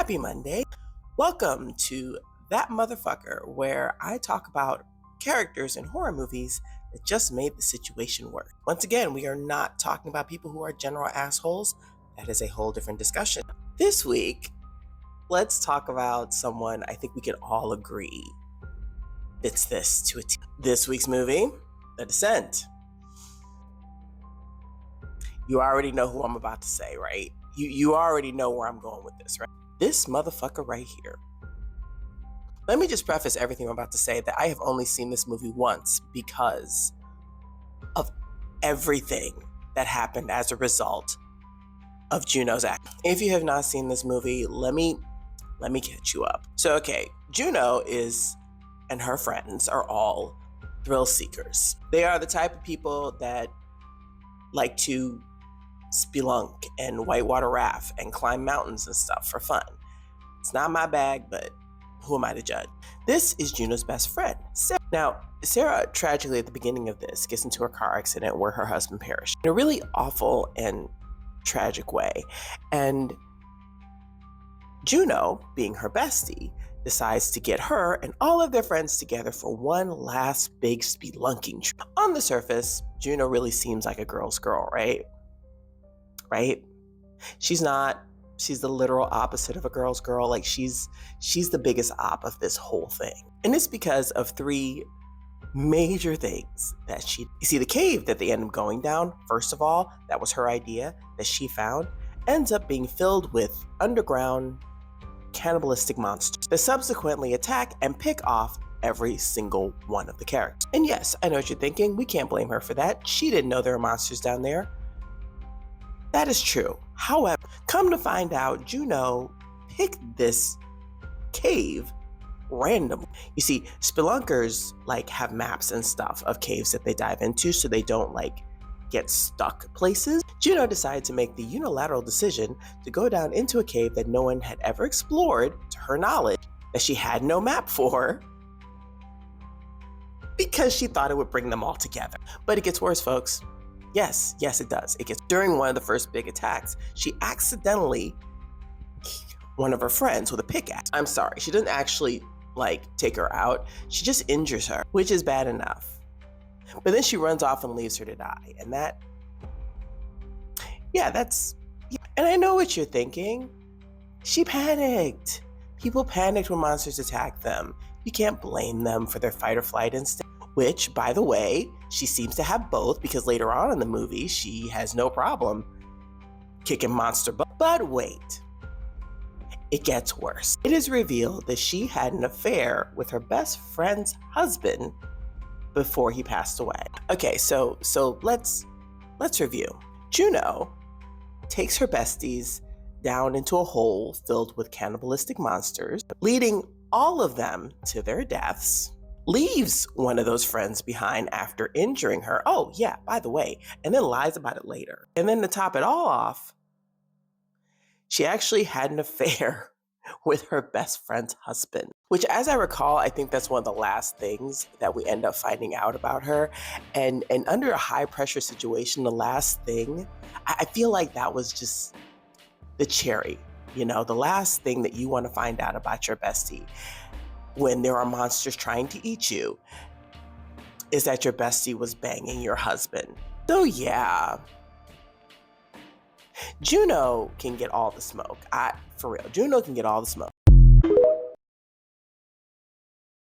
Happy Monday. Welcome to That Motherfucker, where I talk about characters in horror movies that just made the situation work. Once again, we are not talking about people who are general assholes. That is a whole different discussion. This week, let's talk about someone I think we can all agree fits this to a T. This week's movie, The Descent. You already know who I'm about to say, right? You already know where I'm going with this, right? This motherfucker right here. Let me just preface everything I'm about to say that I have only seen this movie once because of everything that happened as a result of Juno's act. If you have not seen this movie, let me catch you up. So, okay, Juno and her friends are all thrill seekers. They are the type of people that like to spelunk and whitewater raft and climb mountains and stuff for fun. It's not my bag, but who am I to judge? This is Juno's best friend, Sarah. Now, Sarah tragically at the beginning of this gets into a car accident where her husband perished in a really awful and tragic way. And Juno, being her bestie, decides to get her and all of their friends together for one last big spelunking trip. On the surface, Juno really seems like a girl's girl, right? She's not. She's the literal opposite of a girl's girl. Like she's the biggest op of this whole thing. And it's because of three major things that you see, the cave that they end up going down, first of all, that was her idea that she found, ends up being filled with underground cannibalistic monsters that subsequently attack and pick off every single one of the characters. And yes, I know what you're thinking. We can't blame her for that. She didn't know there were monsters down there. That is true. However, come to find out, Juno picked this cave randomly. You see, spelunkers have maps and stuff of caves that they dive into so they don't get stuck places. Juno decided to make the unilateral decision to go down into a cave that no one had ever explored, to her knowledge, that she had no map for, because she thought it would bring them all together. But it gets worse, folks. Yes, it does. During one of the first big attacks, she accidentally hit one of her friends with a pickaxe. I'm sorry, she didn't actually take her out. She just injures her, which is bad enough. But then she runs off and leaves her to die. And and I know what you're thinking. She panicked. People panicked when monsters attack them. You can't blame them for their fight or flight instinct. Which, by the way, she seems to have both, because later on in the movie, she has no problem kicking monster butt. But wait, it gets worse. It is revealed that she had an affair with her best friend's husband before he passed away. Okay, so let's review. Juno takes her besties down into a hole filled with cannibalistic monsters, leading all of them to their deaths. Leaves one of those friends behind after injuring her. Oh, yeah, by the way, and then lies about it later. And then to top it all off, she actually had an affair with her best friend's husband, which, as I recall, I think that's one of the last things that we end up finding out about her. And under a high pressure situation, the last thing, I feel like that was just the cherry, the last thing that you want to find out about your bestie when there are monsters trying to eat you, is that your bestie was banging your husband. So yeah, Juno can get all the smoke. For real, Juno can get all the smoke.